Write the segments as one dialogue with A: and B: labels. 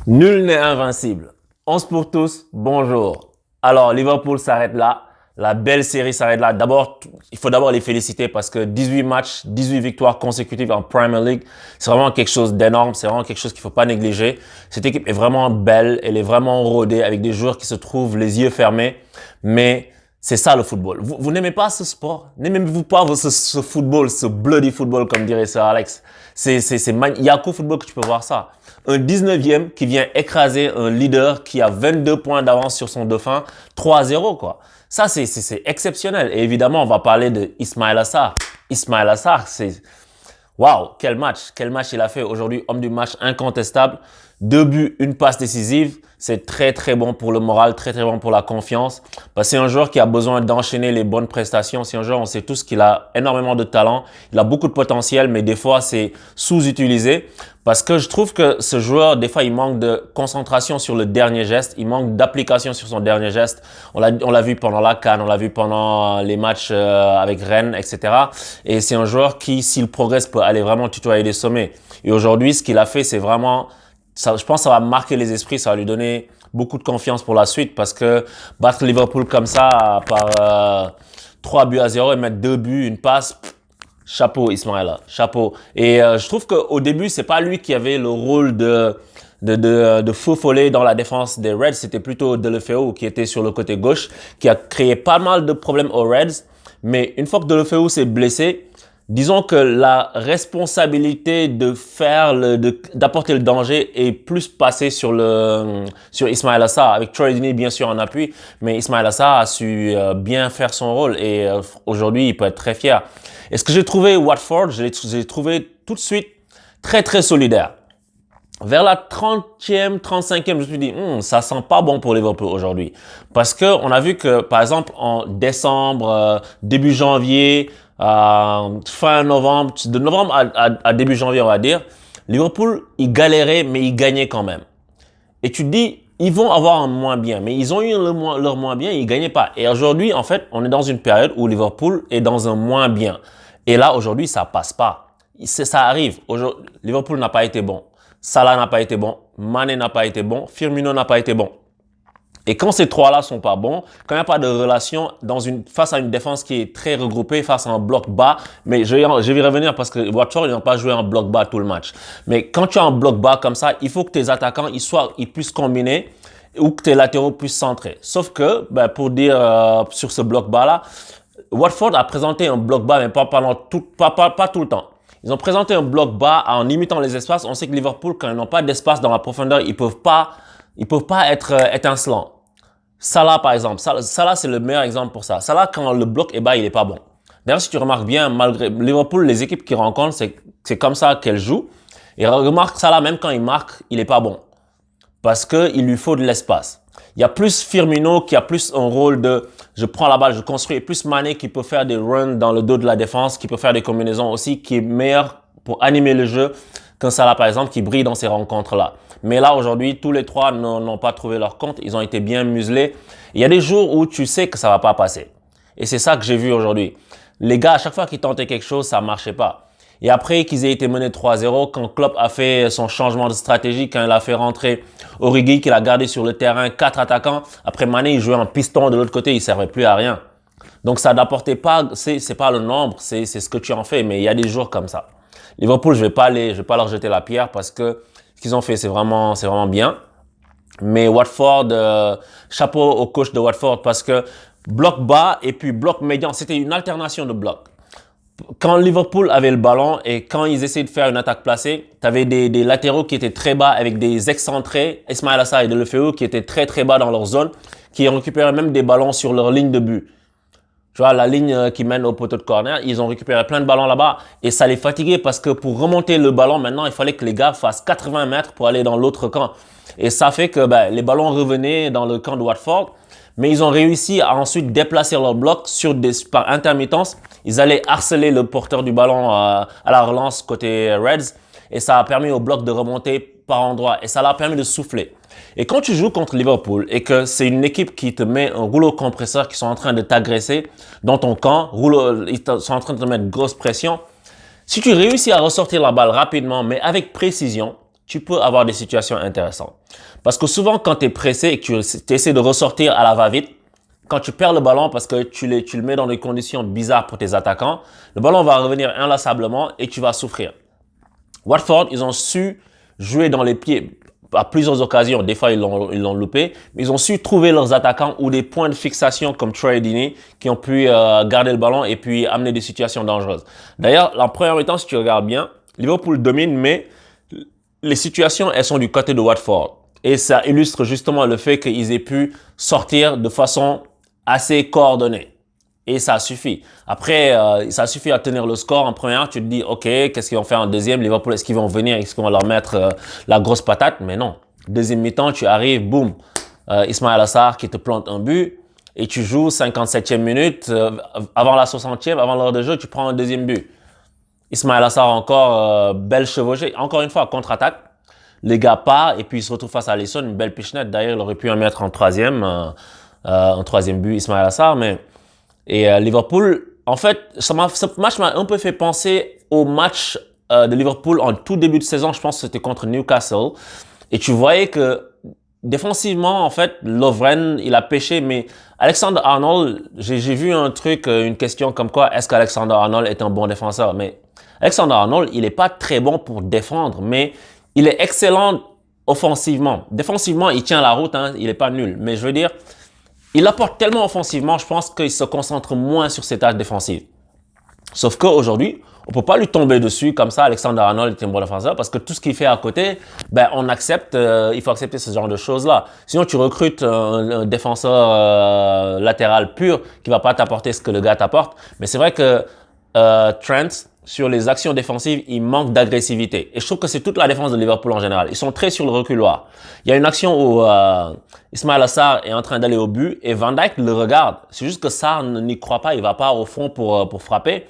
A: Nul n'est invincible. 11 pour tous, bonjour. Alors, Liverpool s'arrête là. La belle série s'arrête là. D'abord, il faut d'abord les féliciter parce que 18 matchs, 18 victoires consécutives en Premier League, c'est vraiment quelque chose d'énorme. C'est vraiment quelque chose qu'il faut pas négliger. Cette équipe est vraiment belle. Elle est vraiment rodée avec des joueurs qui se trouvent les yeux fermés. Mais c'est ça le football. Vous n'aimez pas ce sport? N'aimez-vous pas ce football, ce bloody football comme dirait Sir Alex? Il y a qu'au football que tu peux voir ça. Un 19e qui vient écraser un leader qui a 22 points d'avance sur son dauphin, 3-0 quoi. Ça c'est exceptionnel. Et évidemment, on va parler de Ismaïla Sarr. Ismaïla Sarr, c'est waouh, quel match il a fait aujourd'hui, homme du match incontestable. 2 buts, une passe décisive, c'est très très bon pour le moral, très très bon pour la confiance. Parce que c'est un joueur qui a besoin d'enchaîner les bonnes prestations. C'est un joueur, on sait tous qu'il a énormément de talent, il a beaucoup de potentiel, mais des fois c'est sous-utilisé. Parce que je trouve que ce joueur, des fois, il manque de concentration sur le dernier geste, il manque d'application sur son dernier geste. On l'a vu pendant la CAN, on l'a vu pendant les matchs avec Rennes, etc. Et c'est un joueur qui, s'il progresse, peut aller vraiment tutoyer les sommets. Et aujourd'hui, ce qu'il a fait, c'est vraiment ça, je pense que ça va marquer les esprits, ça va lui donner beaucoup de confiance pour la suite parce que battre Liverpool comme ça par 3-0 et mettre 2 buts, une passe, chapeau Ismaïla, chapeau. Et je trouve qu'au début, c'est pas lui qui avait le rôle de feu follet dans la défense des Reds, c'était plutôt Deulofeu qui était sur le côté gauche, qui a créé pas mal de problèmes aux Reds. Mais une fois que Deulofeu s'est blessé, disons que la responsabilité d'apporter le danger est plus passée sur Ismaïla Sarr, avec Troy Deeney bien sûr en appui, mais Ismaïla Sarr a su bien faire son rôle et aujourd'hui il peut être très fier. Et ce que j'ai trouvé Watford, j'ai trouvé tout de suite très très solidaire. Vers la 30e, 35e, je me suis dit, ça sent pas bon pour Liverpool aujourd'hui. Parce que on a vu que, par exemple, en décembre, début janvier, fin novembre, de novembre à début janvier, on va dire, Liverpool, ils galéraient, mais ils gagnaient quand même. Et tu te dis, ils vont avoir un moins bien, mais ils ont eu leur moins bien, ils gagnaient pas. Et aujourd'hui, en fait, on est dans une période où Liverpool est dans un moins bien. Et là, aujourd'hui, ça passe pas. Ça arrive. Liverpool n'a pas été bon. Salah n'a pas été bon, Mané n'a pas été bon, Firmino n'a pas été bon. Et quand ces trois-là sont pas bons, quand il n'y a pas de relation face à une défense qui est très regroupée, face à un bloc bas, mais je vais y revenir parce que Watford, ils n'ont pas joué en bloc bas tout le match. Mais quand tu as un bloc bas comme ça, il faut que tes attaquants, ils puissent combiner ou que tes latéraux puissent centrer. Sauf que, pour dire sur ce bloc bas-là, Watford a présenté un bloc bas, mais pas tout le temps. Ils ont présenté un bloc bas en limitant les espaces. On sait que Liverpool, quand ils n'ont pas d'espace dans la profondeur, ils peuvent pas être étincelants. Salah, par exemple. Salah, c'est le meilleur exemple pour ça. Salah, quand le bloc est bas, il est pas bon. D'ailleurs, si tu remarques bien, malgré Liverpool, les équipes qu'ils rencontrent, c'est comme ça qu'elles jouent. Et remarque, Salah, même quand il marque, il est pas bon. Parce que il lui faut de l'espace. Il y a plus Firmino qui a plus un rôle de je prends la balle, je construis, et plus Mané qui peut faire des runs dans le dos de la défense, qui peut faire des combinaisons aussi, qui est meilleur pour animer le jeu qu'un Salah par exemple qui brille dans ces rencontres-là. Mais là aujourd'hui, tous les trois n'ont pas trouvé leur compte, ils ont été bien muselés. Il y a des jours où tu sais que ça va pas passer. Et c'est ça que j'ai vu aujourd'hui. Les gars, à chaque fois qu'ils tentaient quelque chose, ça marchait pas. Et après qu'ils aient été menés 3-0, quand Klopp a fait son changement de stratégie, quand il a fait rentrer Origi, qu'il a gardé sur le terrain 4 attaquants, après Mané, il jouait en piston de l'autre côté, il servait plus à rien. Donc ça n'apportait pas, c'est pas le nombre, c'est ce que tu en fais, mais il y a des jours comme ça. Liverpool, je vais pas leur jeter la pierre parce que ce qu'ils ont fait, c'est vraiment bien. Mais Watford, chapeau au coach de Watford parce que bloc bas et puis bloc médian, c'était une alternation de blocs. Quand Liverpool avait le ballon et quand ils essayaient de faire une attaque placée, tu avais des latéraux qui étaient très bas avec des excentrés, Ismaïla Sarr et Deulofeu qui étaient très très bas dans leur zone, qui récupéraient même des ballons sur leur ligne de but. Tu vois, la ligne qui mène au poteau de corner, ils ont récupéré plein de ballons là-bas et ça les fatiguait parce que pour remonter le ballon, maintenant, il fallait que les gars fassent 80 mètres pour aller dans l'autre camp. Et ça fait que les ballons revenaient dans le camp de Watford. Mais ils ont réussi à ensuite déplacer leur bloc par intermittence. Ils allaient harceler le porteur du ballon à la relance côté Reds. Et ça a permis au bloc de remonter par endroits. Et ça leur a permis de souffler. Et quand tu joues contre Liverpool et que c'est une équipe qui te met un rouleau compresseur qui sont en train de t'agresser dans ton camp, ils sont en train de te mettre grosse pression. Si tu réussis à ressortir la balle rapidement, mais avec précision, tu peux avoir des situations intéressantes. Parce que souvent, quand tu es pressé et que tu essaies de ressortir à la va-vite, quand tu perds le ballon parce que tu le mets dans des conditions bizarres pour tes attaquants, le ballon va revenir inlassablement et tu vas souffrir. Watford, ils ont su jouer dans les pieds à plusieurs occasions. Des fois, ils l'ont loupé. Mais ils ont su trouver leurs attaquants ou des points de fixation comme Troy Deeney qui ont pu garder le ballon et puis amener des situations dangereuses. D'ailleurs, en première mi-temps, si tu regardes bien, Liverpool domine, mais les situations, elles sont du côté de Watford. Et ça illustre justement le fait qu'ils aient pu sortir de façon assez coordonnée. Et ça suffit. Après, ça suffit à tenir le score en première. Tu te dis, OK, qu'est-ce qu'ils vont faire en deuxième? Liverpool, est-ce qu'ils vont venir? Est-ce qu'ils vont leur mettre la grosse patate? Mais non. Deuxième mi-temps, tu arrives, boum. Ismaïla Sarr qui te plante un but. Et tu joues 57e minute. Avant la 60e, avant l'heure de jeu, tu prends un deuxième but. Ismaïla Sarr encore, belle chevauchée. Encore une fois, contre-attaque. Les gars partent et puis ils se retrouvent face à Alisson. Une belle pichenette. D'ailleurs, il aurait pu en mettre en troisième but, Ismaïla Sarr. Et Liverpool, en fait, ce match m'a un peu fait penser au match de Liverpool en tout début de saison. Je pense que c'était contre Newcastle. Et tu voyais que défensivement, en fait, Lovren, il a pêché. Mais Alexander-Arnold, j'ai vu un truc, une question comme quoi, est-ce qu'Alexander-Arnold est un bon défenseur? Mais Alexander-Arnold, il n'est pas très bon pour défendre, mais il est excellent offensivement. Défensivement, il tient la route, hein, il n'est pas nul. Mais je veux dire, il apporte tellement offensivement, je pense qu'il se concentre moins sur ses tâches défensives. Sauf qu'aujourd'hui, on peut pas lui tomber dessus comme ça. Alexander-Arnold est un bon défenseur parce que tout ce qu'il fait à côté, ben on accepte. Il faut accepter ce genre de choses-là. Sinon, tu recrutes un défenseur latéral pur qui va pas t'apporter ce que le gars t'apporte. Mais c'est vrai que Trent, sur les actions défensives, il manque d'agressivité. Et je trouve que c'est toute la défense de Liverpool en général. Ils sont très sur le reculoir. Il y a une action où Ismaïla Sarr est en train d'aller au but et Van Dijk le regarde. C'est juste que Sarr n'y croit pas. Il va pas au fond pour frapper.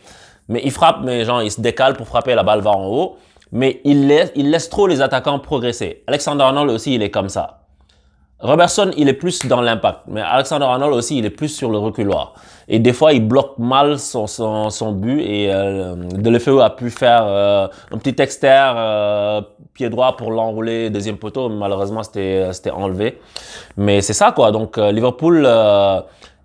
A: Mais il frappe, mais genre, il se décale pour frapper, la balle va en haut. Mais il laisse trop les attaquants progresser. Alexander-Arnold aussi, il est comme ça. Robertson, il est plus dans l'impact. Mais Alexander-Arnold aussi, il est plus sur le reculoir. Et des fois, il bloque mal son but. Et Deulofeu a pu faire un petit externe, pied droit pour l'enrouler, deuxième poteau. Malheureusement, c'était enlevé. Mais c'est ça, quoi. Donc, Liverpool,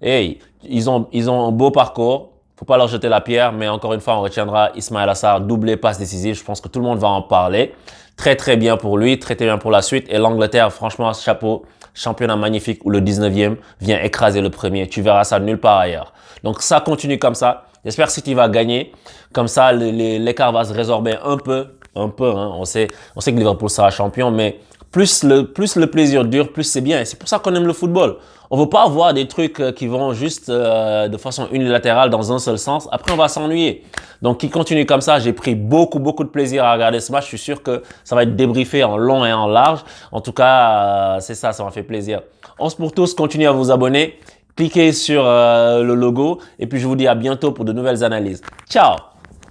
A: hey, ils ont un beau parcours. Faut pas leur jeter la pierre, mais encore une fois, on retiendra Ismaïla Sarr, doublé passe décisive. Je pense que tout le monde va en parler. Très, très bien pour lui, très, très bien pour la suite. Et l'Angleterre, franchement, chapeau, championnat magnifique où le 19e vient écraser le premier. Tu verras ça nulle part ailleurs. Donc, ça continue comme ça. J'espère que City va gagner. Comme ça, l'écart va se résorber un peu, hein. On sait que Liverpool sera champion, mais plus le plaisir dure, plus c'est bien. Et c'est pour ça qu'on aime le football. On veut pas avoir des trucs qui vont juste de façon unilatérale dans un seul sens. Après, on va s'ennuyer. Donc, qui continue comme ça. J'ai pris beaucoup de plaisir à regarder ce match. Je suis sûr que ça va être débriefé en long et en large. En tout cas, c'est ça m'a fait plaisir. On se pour tous, continuez à vous abonner. Cliquez sur le logo. Et puis, je vous dis à bientôt pour de nouvelles analyses. Ciao!